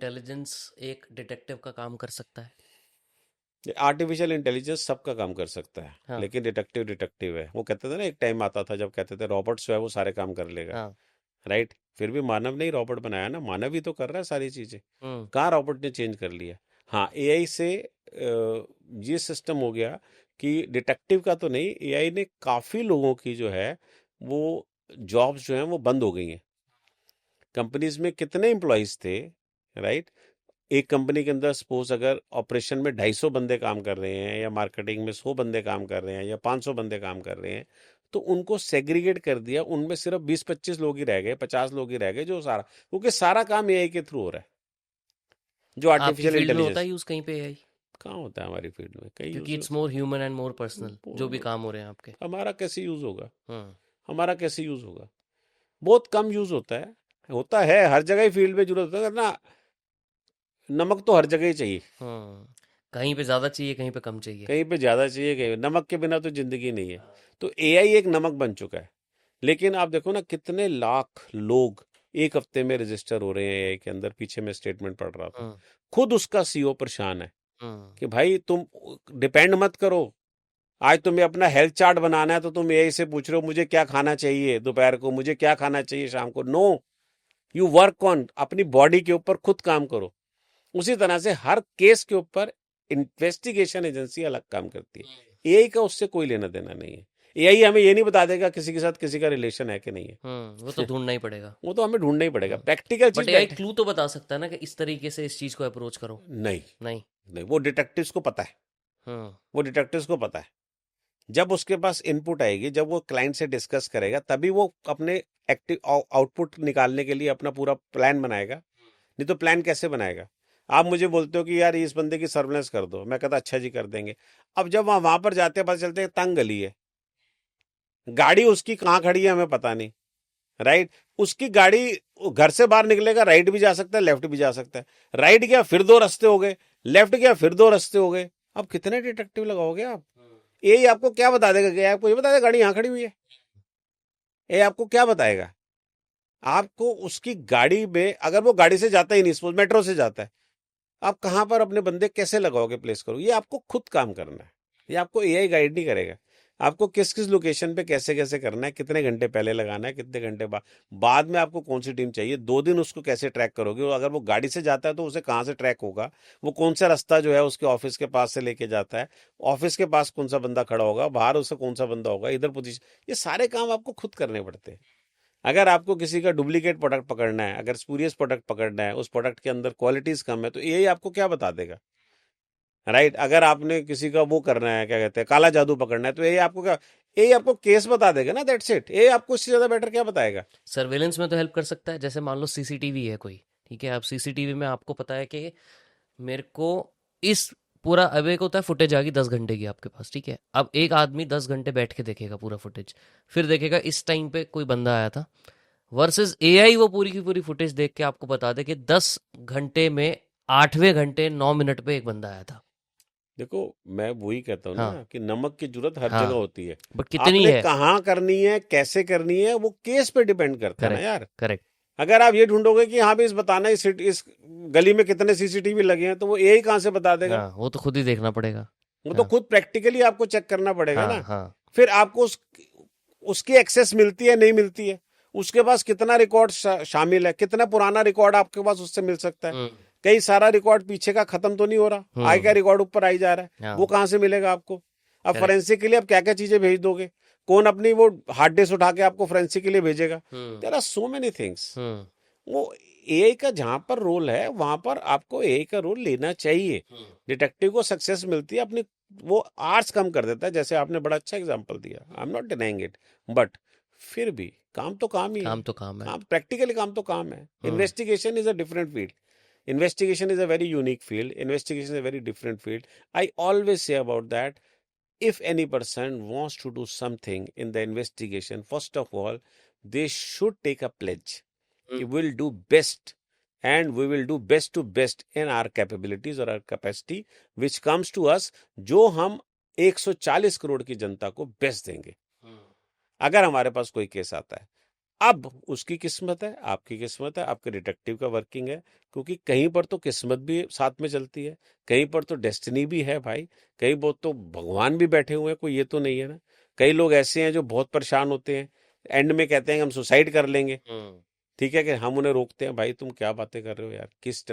Intelligence एक detective का काम कर सकता है? आर्टिफिशियल इंटेलिजेंस सबका काम कर सकता है, हाँ। लेकिन डिटेक्टिव डिटेक्टिव है। वो कहते थे ना, एक टाइम आता था जब कहते थे रॉबोट जो है वो सारे काम कर लेगा। हाँ। राइट, फिर भी मानव ने ही रॉबोट बनाया ना, मानव ही तो कर रहा है सारी चीजें। हम्म। कहाँ रॉबोट ने चेंज कर लिया। हाँ, एआई से ये सिस्टम हो गया कि डिटेक्टिव का तो नहीं, एआई ने काफी लोगों की जो है वो जॉब्स जो हैं वो बंद हो गई हैं। कंपनीज में कितने एम्प्लॉयज थे, राइट। एक कंपनी के अंदर सपोज अगर ऑपरेशन में 250 बंदे काम कर रहे हैं, या मार्केटिंग में 100 बंदे काम कर रहे हैं, या 500 बंदे काम कर रहे हैं, तो उनको सेग्रीगेट कर दिया। उनमें सिर्फ 20-25 लोग ही रह गए, 50 लोग ही रह गए, जो सारा, क्योंकि सारा काम एआई के थ्रू हो रहा है, जो आपकी आर्टिफिशियल फील्ड में होता है इंटेलिजेंस। यूज कहीं पे एआई? कहाँ होता है हमारी फील्ड में, कहीं क्योंकि use. It's more human and more personal, जो भी काम हो रहे हैं आपके। हमारा कैसे यूज होगा, हम्म। हमारा कैसे यूज होगा। बहुत कम यूज होता है। होता है हर जगह ही, फील्ड में जरूरत है ना। नमक तो हर जगह ही चाहिए। हम्म। कहीं पे ज्यादा चाहिए, कहीं पे कम चाहिए। कहीं पे ज्यादा चाहिए, कहीं नमक के बिना तो जिंदगी नहीं है। तो एआई एक नमक बन चुका है। लेकिन आप देखो ना, कितने लाख लोग एक हफ्ते में रजिस्टर हो रहे हैं एआई के अंदर। पीछे मैं स्टेटमेंट पढ़ रहा था, हम्म। खुद उसका सीईओ परेशान है हम्म। कि भाई तुम डिपेंड मत करो। आज तुम्हें अपना हेल्थ चार्ट बनाना है तो तुम एआई से पूछ रहे हो मुझे क्या खाना चाहिए दोपहर को, मुझे क्या खाना चाहिए शाम को। नो, यू वर्क ऑन अपनी बॉडी के ऊपर, खुद काम करो। उसी तरह से हर केस के ऊपर इन्वेस्टिगेशन एजेंसी अलग काम करती है। एआई का उससे कोई लेना देना नहीं है। एआई हमें ये नहीं बता देगा किसी के साथ किसी का रिलेशन है कि नहीं वो तो है। ढूंढना ही पड़ेगा। वो तो हमें ढूंढना ही पड़ेगा, हम्म। प्रैक्टिकल बट चीज एआई प्रैक्टिस। क्लू तो बता सकता है ना कि इस तरीके से इस चीज को अप्रोच करो। नहीं, नहीं। नहीं, वो डिटेक्टिव्स को पता है। हम्म। वो डिटेक्टिव्स को पता है। जब उसके पास इनपुट आएगी, जब वो क्लाइंट से डिस्कस करेगा, तभी वो अपने एक्टिव आउटपुट निकालने के लिए अपना पूरा प्लान बनाएगा। नहीं तो प्लान कैसे बनाएगा। आप मुझे बोलते हो कि यार इस बंदे की सर्वेलेंस कर दो, मैं कहता अच्छा जी कर देंगे। अब जब वहां पर जाते हैं, पता चलते हैं तंग गली है, गाड़ी उसकी कहाँ खड़ी है हमें पता नहीं। राइट, उसकी गाड़ी, घर से बाहर निकलेगा, राइट भी जा सकता है, लेफ्ट भी जा सकता है। राइट गया फिर दो रास्ते हो गए, लेफ्ट गया फिर दो रास्ते हो गए। अब कितने डिटेक्टिव लगाओगे आप। ये आपको क्या बता देगा, कि आपको ये बता देगा गाड़ी यहाँ खड़ी हुई है। ये आपको क्या बताएगा। आपको उसकी गाड़ी में, अगर वो गाड़ी से जाता ही नहीं, सपोज मेट्रो से जाता है, आप कहां पर अपने बंदे कैसे लगाओगे, प्लेस करोगे। ये आपको खुद काम करना है। ये आपको एआई गाइड नहीं करेगा। आपको किस किस लोकेशन पे कैसे कैसे करना है, कितने घंटे पहले लगाना है, कितने घंटे बाद, बाद में आपको कौन सी टीम चाहिए, 2 दिन उसको कैसे ट्रैक करोगे। और अगर वो गाड़ी से जाता है तो उसे कहाँ से ट्रैक होगा, वो कौन सा रास्ता जो है उसके ऑफिस के पास से लेके जाता है, ऑफिस के पास कौन सा बंदा खड़ा होगा, बाहर उससे कौन सा बंदा होगा, इधर पोजीशन। ये सारे काम आपको खुद करने पड़ते हैं। अगर आपको किसी का डुप्लीकेट प्रोडक्ट पकड़ना है, अगर स्पूरियस प्रोडक्ट पकड़ना है, उस प्रोडक्ट के अंदर क्वालिटीज कम है, तो यही आपको क्या बता देगा। राइट, अगर आपने किसी का वो करना है, क्या कहते हैं, काला जादू पकड़ना है, तो यही आपको क्या, यही आपको केस बता देगा ना, दैट्स इट। ये आपको इससे ज्यादा बेटर क्या बताएगा। सर्वेलेंस में तो हेल्प कर सकता है। जैसे मान लो सीसीटीवी है कोई, ठीक है, आप सीसीटीवी में आपको पता है कि मेरे को इस पूरा, अब एक होता है फुटेज आ गई 10 घंटे की आपके पास, ठीक है, अब एक आदमी 10 घंटे बैठ के देखेगा पूरा फुटेज, फिर देखेगा इस टाइम पे कोई बंदा आया था, वर्सेस एआई वो पूरी की पूरी फुटेज देख के आपको बता दे कि 10 घंटे में 8वें घंटे 9 मिनट पे एक बंदा आया था। देखो, मैं वही कहता हूँ हाँ। ना कि नमक की जरूरत हर जगह हाँ। होती है। बट कितनी आपने है? कहाँ करनी है, कैसे करनी है, वो केस पे डिपेंड करता है ना करेक्ट। यार। करेक्ट। अगर आप ये ढूंढोगे कि हाँ भी इस बताना इस गली में कितने सीसीटीवी लगे हैं, तो वो यही कहाँ से बता देगा। हाँ, वो तो खुद ही देखना पड़ेगा। वो तो हाँ। खुद प्रैक्टिकली आपको चेक करना पड़ेगा हाँ। ना। हाँ। फिर आपको उसकी एक्सेस मिलती है नहीं मिलती है, उसके पास कितना रिकॉर्ड शामिल है, कितना पुराना रिकॉर्ड आपके पास उससे मिल सकता है। हम्म। कई सारा रिकॉर्ड पीछे का खत्म तो नहीं हो रहा, आगे का हम्म। रिकॉर्ड ऊपर आई जा रहा है, वो हाँ। कहाँ से मिलेगा आपको। अब करेक्ट। फोरेंसिक के लिए आप क्या क्या चीजें भेज दोगे, कौन अपनी वो हार्ड डिस्क उठा के आपको फोरेंसिक के लिए भेजेगा। Hmm. There are so many things. Hmm. वो एआई का जहां पर रोल है, वहां पर आपको एआई का रोल लेना चाहिए। हम्म। डिटेक्टिव को सक्सेस मिलती है अपनी, वो आर्स कम कर देता है, जैसे आपने बड़ा अच्छा एग्जांपल दिया, I am not denying it. But फिर भी काम तो काम ही है। काम तो काम है। काम प्रैक्टिकली काम तो काम है। Hmm. Investigation is a different field. Investigation is a very unique field. Investigation is a very different field. I always say about that, if any person wants to do something in the investigation, first of all, they should take a pledge. Hmm. We will do best, and we will do best to best in our capabilities or our capacity which comes to us, जो हम 140 करोड़ की जनता को best देंगे। हम्म। अगर हमारे पास कोई case आता है, अब उसकी किस्मत है, आपकी किस्मत है, आपके डिटेक्टिव का वर्किंग है, क्योंकि कहीं पर तो किस्मत भी साथ में चलती है, कहीं पर तो डेस्टिनी भी है भाई, कहीं बहुत तो भगवान भी बैठे हुए हैं, कोई ये तो नहीं है ना। कई लोग ऐसे हैं जो बहुत परेशान होते हैं, एंड में कहते हैं कि हम सुसाइड कर लेंगे, हम्म। ठीक है, कि हम उन्हें रोकते हैं, भाई तुम क्या बातें कर रहे हो यार, किस